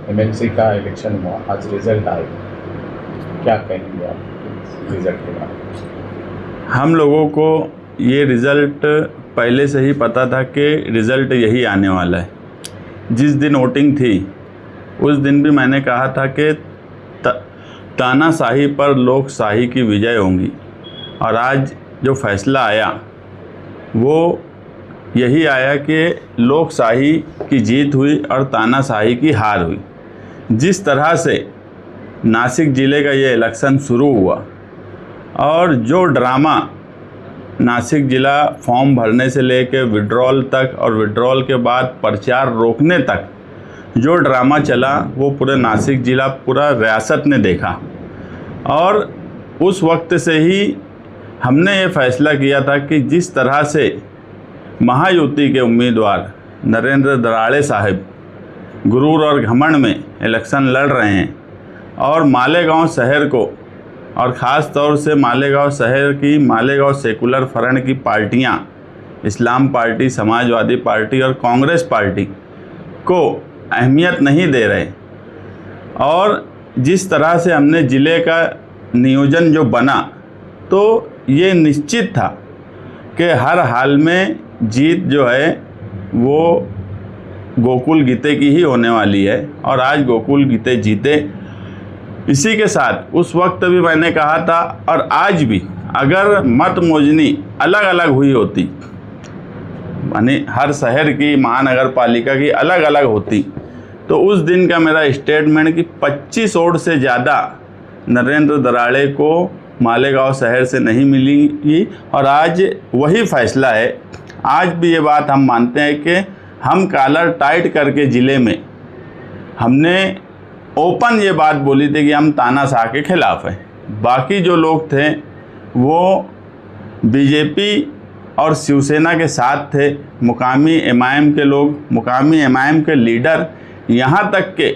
MLC का election हुआ, आज रिजल्ट आए, क्या कहेंगे आप रिजल्ट के बारे में? हम लोगों को ये रिज़ल्ट पहले से ही पता था कि रिज़ल्ट यही आने वाला है। जिस दिन वोटिंग थी उस दिन भी मैंने कहा था कि तानाशाही पर लोकशाही की विजय होगी, और आज जो फैसला आया वो यही आया कि लोकशाही की जीत हुई और तानाशाही की हार हुई। जिस तरह से नासिक ज़िले का ये इलेक्शन शुरू हुआ और जो ड्रामा नासिक ज़िला फॉर्म भरने से लेकर विड्रॉल तक और विड्रॉल के बाद प्रचार रोकने तक जो ड्रामा चला वो पूरे नासिक ज़िला, पूरा रियासत ने देखा। और उस वक्त से ही हमने ये फैसला किया था कि जिस तरह से महायुति के उम्मीदवार नरेंद्र दराड़े साहब गुरूर और घमंड में इलेक्शन लड़ रहे हैं और मालेगांव शहर को, और ख़ास तौर से मालेगांव शहर की मालेगांव सेकुलर फ्रंट की पार्टियां, इस्लाम पार्टी, समाजवादी पार्टी और कांग्रेस पार्टी को अहमियत नहीं दे रहे, और जिस तरह से हमने ज़िले का नियोजन जो बना तो ये निश्चित था कि हर हाल में जीत जो है वो गोकुल गीते की ही होने वाली है, और आज गोकुल गीते जीते। इसी के साथ उस वक्त भी मैंने कहा था और आज भी, अगर मत मोजनी अलग अलग हुई होती, यानी हर शहर की महानगर पालिका की अलग अलग होती, तो उस दिन का मेरा स्टेटमेंट कि 25 वोट से ज़्यादा नरेंद्र दराड़े को मालेगांव शहर से नहीं मिलेंगी। और आज वही फैसला है। आज भी ये बात हम मानते हैं कि हम कॉलर टाइट करके ज़िले में हमने ओपन ये बात बोली थी कि हम तानाशाह के ख़िलाफ़ हैं। बाकी जो लोग थे वो बीजेपी और शिवसेना के साथ थे, मुकामी एमआईएम के लोग, मुकामी एमआईएम के लीडर, यहाँ तक के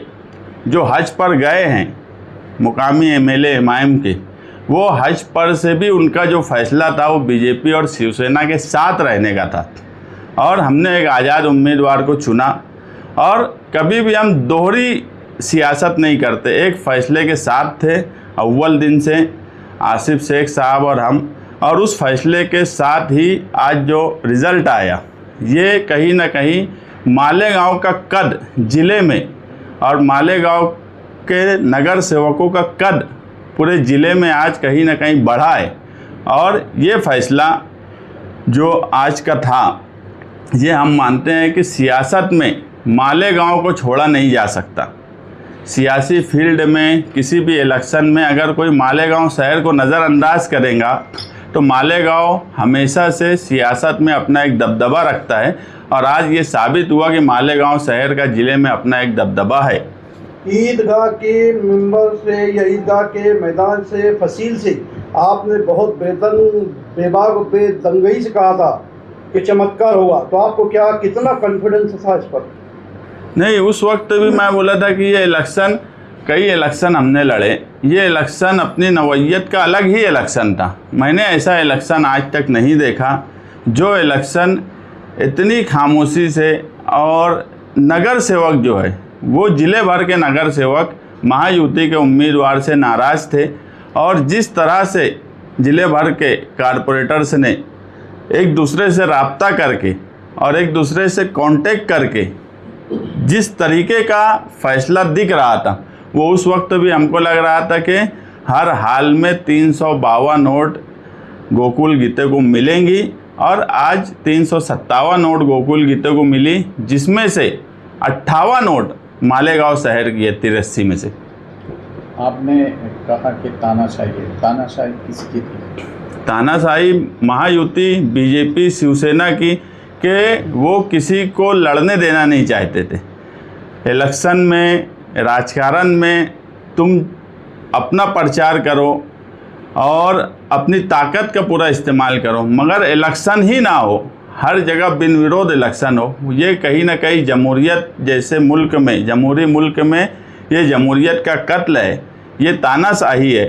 जो हज पर गए हैं मुकामी एमएलए एमआईएम के, वो हज पर से भी उनका जो फैसला था वो बीजेपी और शिवसेना के साथ रहने का था। और हमने एक आज़ाद उम्मीदवार को चुना, और कभी भी हम दोहरी सियासत नहीं करते, एक फ़ैसले के साथ थे अव्वल दिन से आसिफ शेख साहब और हम। और उस फैसले के साथ ही आज जो रिज़ल्ट आया ये कहीं ना कहीं मालेगांव का कद ज़िले में और मालेगांव के नगर सेवकों का कद पूरे ज़िले में आज कहीं ना कहीं बढ़ा है। और ये फैसला जो आज का था, ये हम मानते हैं कि सियासत में मालेगांव को छोड़ा नहीं जा सकता। सियासी फील्ड में किसी भी इलेक्शन में अगर कोई मालेगांव शहर को नज़रअंदाज करेगा तो मालेगांव हमेशा से सियासत में अपना एक दबदबा रखता है, और आज ये साबित हुआ कि मालेगांव शहर का ज़िले में अपना एक दबदबा है। ईदगाह के मेंबर से या ईदगाह के मैदान से, फसील से आपने बहुत बेदंगई से कहा था कि चमत्कार होगा, तो आपको क्या कितना कॉन्फिडेंस था इस पर? नहीं, उस वक्त भी मैं बोला था कि ये इलेक्शन, कई इलेक्शन हमने लड़े, ये इलेक्शन अपनी नौइयत का अलग ही इलेक्शन था। मैंने ऐसा इलेक्शन आज तक नहीं देखा जो इलेक्शन इतनी खामोशी से, और नगर सेवक जो है वो ज़िले भर के नगर सेवक महायुति के उम्मीदवार से नाराज़ थे, और जिस तरह से ज़िले भर के कारपोरेटर्स ने एक दूसरे से राब्ता करके और एक दूसरे से कांटेक्ट करके जिस तरीके का फैसला दिख रहा था, वो उस वक्त भी हमको लग रहा था कि हर हाल में 352 नोट गोकुल गीते को मिलेंगी, और आज 357 नोट गोकुल गीते को मिली, जिसमें से 58 नोट मालेगांव शहर की है 83 में से। आपने कहा कि तानाशाही किसकी थी? तानाशाही महायुति बीजेपी शिवसेना की, कि वो किसी को लड़ने देना नहीं चाहते थे। इलेक्शन में, राजकारण में तुम अपना प्रचार करो और अपनी ताकत का पूरा इस्तेमाल करो, मगर इलेक्शन ही ना हो, हर जगह बिन विरोध इलेक्शन हो। ये कहीं ना कहीं जमहूरियत जैसे मुल्क में, जमहूरी मुल्क में ये जमहूरियत का कत्ल है, ये तानाशाही है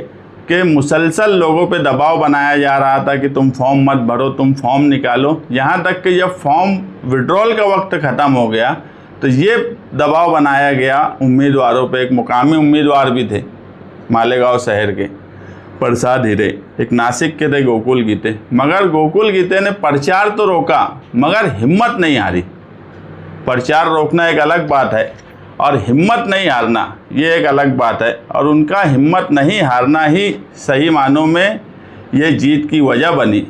कि मुसलसल लोगों पे दबाव बनाया जा रहा था कि तुम फॉर्म मत भरो, तुम फॉर्म निकालो। यहाँ तक कि जब फॉर्म विड्रॉल का वक्त ख़त्म हो गया तो ये दबाव बनाया गया उम्मीदवारों पे। एक मुकामी उम्मीदवार भी थे मालेगांव शहर के, प्रसाद हीरे, एक नासिक के थे, गोकुल गीते। मगर गोकुल गीते ने प्रचार तो रोका मगर हिम्मत नहीं हारी। प्रचार रोकना एक अलग बात है और हिम्मत नहीं हारना ये एक अलग बात है, और उनका हिम्मत नहीं हारना ही सही मानों में ये जीत की वजह बनी।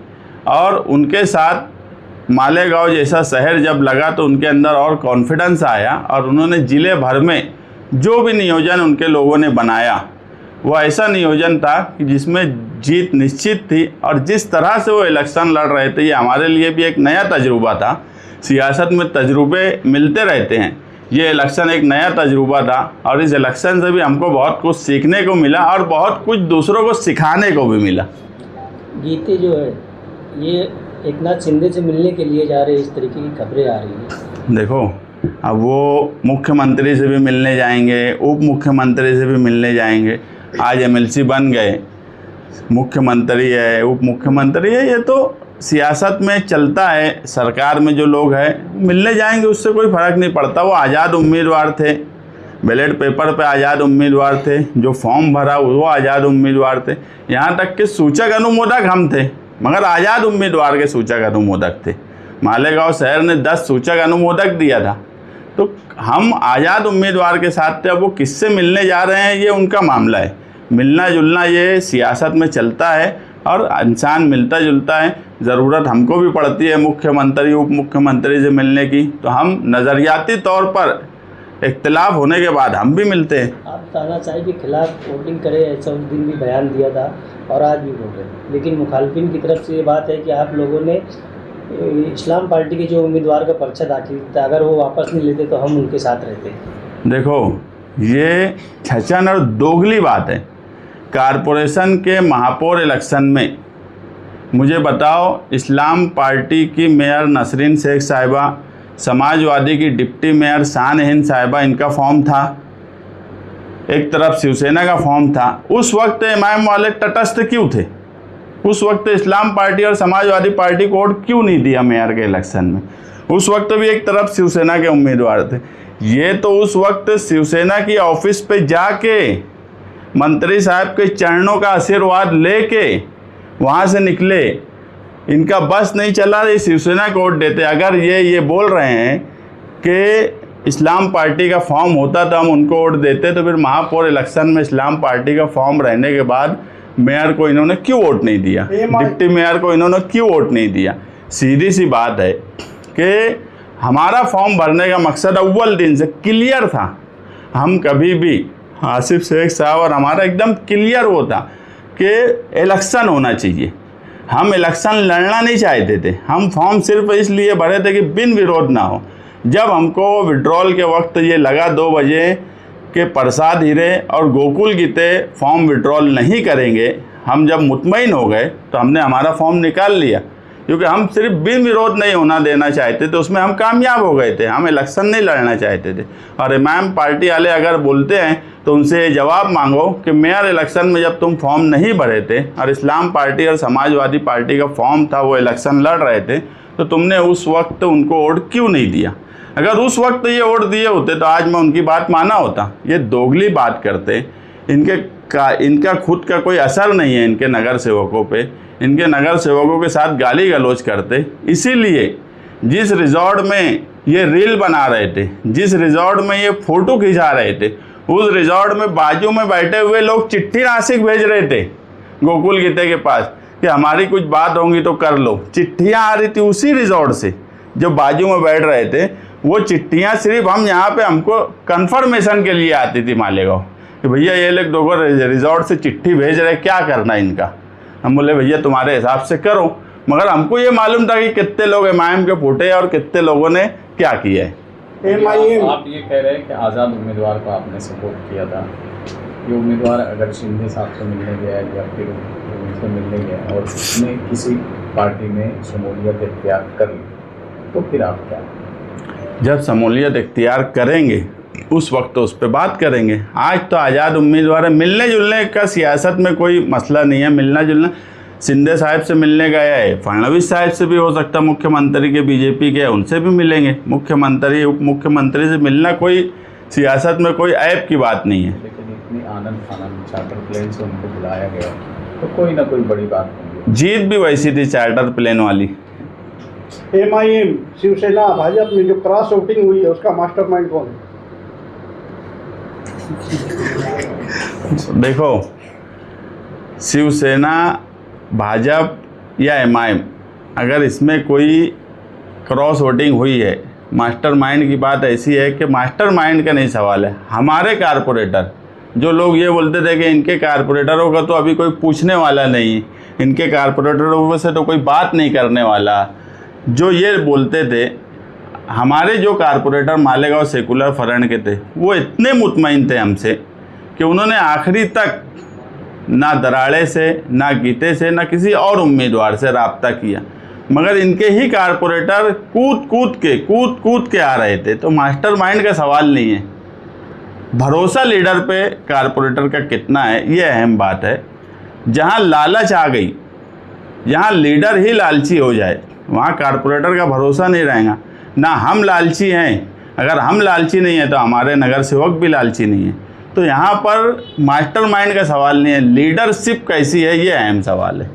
और उनके साथ मालेगांव जैसा शहर जब लगा तो उनके अंदर और कॉन्फिडेंस आया, और उन्होंने ज़िले भर में जो भी नियोजन उनके लोगों ने बनाया वो ऐसा नियोजन था कि जिसमें जीत निश्चित थी। और जिस तरह से वो इलेक्शन लड़ रहे थे ये हमारे लिए भी एक नया तजुर्बा था। सियासत में तजुर्बे मिलते रहते हैं, ये इलेक्शन एक नया तजुर्बा था, और इस इलेक्शन से भी हमको बहुत कुछ सीखने को मिला और बहुत कुछ दूसरों को सिखाने को भी मिला। गीते जो है ये एकनाथ शिंदे से मिलने के लिए जा रहे हैं, इस तरीके की खबरें आ रही हैं। देखो, अब वो मुख्यमंत्री से भी मिलने जाएंगे, उप मुख्यमंत्री से भी मिलने जाएंगे। आज एमएलसी बन गए, मुख्यमंत्री है, उप मुख्यमंत्री है, ये तो सियासत में चलता है। सरकार में जो लोग हैं मिलने जाएंगे, उससे कोई फ़र्क नहीं पड़ता। वो आज़ाद उम्मीदवार थे, बैलेट पेपर पे आज़ाद उम्मीदवार थे, जो फॉर्म भरा वो आज़ाद उम्मीदवार थे। यहाँ तक कि सूचक अनुमोदक हम थे मगर आज़ाद उम्मीदवार के सूचक अनुमोदक थे। मालेगांव शहर ने 10 सूचक अनुमोदक दिया था, तो हम आज़ाद उम्मीदवार के साथ थे। अब वो किससे मिलने जा रहे हैं ये उनका मामला है। मिलना जुलना ये सियासत में चलता है और इंसान मिलता जुलता है। ज़रूरत हमको भी पड़ती है मुख्यमंत्री उप मुख्यमंत्री से मिलने की, तो हम नज़रियाती तौर पर इख्तिलाफ होने के बाद हम भी मिलते हैं। आप तानाशाही के खिलाफ वोटिंग करें ऐसा उस दिन भी बयान दिया था और आज भी बोल रहे हैं, लेकिन मुखालफिन की तरफ से ये बात है कि आप लोगों ने इस्लाम पार्टी के जो उम्मीदवार का पर्चा दाखिल था, अगर वो वापस नहीं लेते तो हम उनके साथ रहते। देखो, ये छचन और दोगली बात है। कारपोरेशन के महापौर इलेक्शन में मुझे बताओ, इस्लाम पार्टी की मेयर नसरीन शेख साहिबा, समाजवादी की डिप्टी मेयर शान हिंद साहिबा, इनका फॉर्म था, एक तरफ शिवसेना का फॉर्म था। उस वक्त इमाम वाले तटस्थ क्यों थे? उस वक्त इस्लाम पार्टी और समाजवादी पार्टी को वोट क्यों नहीं दिया मेयर के इलेक्शन में? उस वक्त भी एक तरफ शिवसेना के उम्मीदवार थे। ये तो उस वक्त शिवसेना की ऑफिस पे जाके मंत्री साहब के चरणों का आशीर्वाद लेके वहाँ से निकले। इनका बस नहीं चला, ये शिवसेना को वोट देते। अगर ये बोल रहे हैं कि इस्लाम पार्टी का फॉर्म होता तो हम उनको वोट देते, तो फिर महापौर इलेक्शन में इस्लाम पार्टी का फॉर्म रहने के बाद मेयर को इन्होंने क्यों वोट नहीं दिया? डिप्टी मेयर को इन्होंने क्यों वोट नहीं दिया? सीधी सी बात है कि हमारा फॉर्म भरने का मकसद अव्वल दिन से क्लियर था। हम कभी भी आसिफ शेख साहब और हमारा एकदम क्लियर वो था कि इलेक्शन होना चाहिए। हम इलेक्शन लड़ना नहीं चाहते थे। हम फॉर्म सिर्फ इसलिए भरे थे कि बिन विरोध ना हो। जब हमको विड्रॉल के वक्त ये लगा 2 बजे कि प्रसाद हीरे और गोकुल गीते फॉर्म विड्रॉल नहीं करेंगे, हम जब मुतमईन हो गए तो हमने हमारा फॉर्म निकाल लिया, क्योंकि हम सिर्फ बिन विरोध नहीं होना देना चाहते थे। उसमें हम कामयाब हो गए थे। हम इलेक्शन नहीं लड़ना चाहते थे। और इमाम पार्टी वाले अगर बोलते हैं तो उनसे ये जवाब मांगो कि मेयर इलेक्शन में जब तुम फॉर्म नहीं भरे थे और इस्लाम पार्टी और समाजवादी पार्टी का फॉर्म था, वो इलेक्शन लड़ रहे थे, तो तुमने उस वक्त उनको वोट क्यों नहीं दिया? अगर उस वक्त ये वोट दिए होते तो आज मैं उनकी बात माना होता। ये दोगली बात करते। इनका खुद का कोई असर नहीं है इनके नगर सेवकों पे। इनके नगर सेवकों के साथ गाली गलौज करते। इसीलिए जिस रिजॉर्ट में ये रील बना रहे थे, जिस रिजॉर्ट में ये फ़ोटो खिंचा रहे थे, उस रिजॉर्ट में बाजू में बैठे हुए लोग चिट्ठी नासिक भेज रहे थे गोकुल गीते के पास कि हमारी कुछ बात होंगी तो कर लो। चिट्ठियाँ आ रही थी उसी रिजॉर्ट से जो बाजू में बैठ रहे थे। वो चिट्ठियाँ सिर्फ हम यहाँ पे हमको कन्फर्मेशन के लिए आती थी मालेगांव कि भैया ये लोग 2 रिजॉर्ट से चिट्ठी भेज रहे, क्या करना इनका? हम बोले भैया तुम्हारे हिसाब से करो। मगर हमको ये मालूम था कि कितने लोग इमाम के फूटे और कितने लोगों ने क्या किया है। आप ये कह रहे हैं कि आज़ाद उम्मीदवार को आपने सपोर्ट किया था। ये उम्मीदवार अगर शिंदे साहब से मिलने गया या फिर उनसे मिलने गया और उसने किसी पार्टी में शमूलियत इख्तियार कर ली, तो फिर आप क्या? जब शमूलियत इख्तियार करेंगे उस वक्त तो उस पर बात करेंगे। आज तो आज़ाद उम्मीदवार है। मिलने जुलने का सियासत में कोई मसला नहीं है। मिलना जुलना शिंदे साहब से मिलने गया है, फडणवीस साहब से भी हो सकता है, मुख्यमंत्री के बीजेपी के, उनसे भी मिलेंगे। मुख्यमंत्री उप मुख्यमंत्री से मिलना कोई सियासत में कोई ऐब की बात नहीं है। लेकिन इतनी आनंद फानंद चार्टर प्लेन से उनको बुलाया गया तो कोई ना कोई बड़ी बात होगी। जीत भी वैसी थी चार्टर प्लेन वाली। MIM शिवसेना भाजपा में जो क्रॉस वोटिंग हुई है उसका मास्टरमाइंड कौन है? देखो, शिवसेना, भाजपा या MIM, अगर इसमें कोई क्रॉस वोटिंग हुई है, मास्टरमाइंड की बात ऐसी है कि मास्टरमाइंड का नहीं सवाल है। हमारे कारपोरेटर, जो लोग ये बोलते थे कि इनके कारपोरेटरों का तो अभी कोई पूछने वाला नहीं, इनके कारपोरेटरों से तो कोई बात नहीं करने वाला, जो ये बोलते थे, हमारे जो कारपोरेटर मालेगांव सेकुलर फ्रंट के थे, वो इतने मुतमईन थे हमसे कि उन्होंने आखिरी तक ना दराड़े से, ना गीते से, ना किसी और उम्मीदवार से रब्ता किया, मगर इनके ही कारपोरेटर कूद कूद के आ रहे थे। तो मास्टरमाइंड का सवाल नहीं है, भरोसा लीडर पे कारपोरेटर का कितना है, ये अहम बात है। जहाँ लालच आ गई, जहाँ लीडर ही लालची हो जाए, वहाँ कारपोरेटर का भरोसा नहीं रहेगा। ना हम लालची हैं, अगर हम लालची नहीं है तो हमारे नगर सेवक भी लालची नहीं है। तो यहाँ पर मास्टरमाइंड का सवाल नहीं है, लीडरशिप कैसी है, ये अहम सवाल है।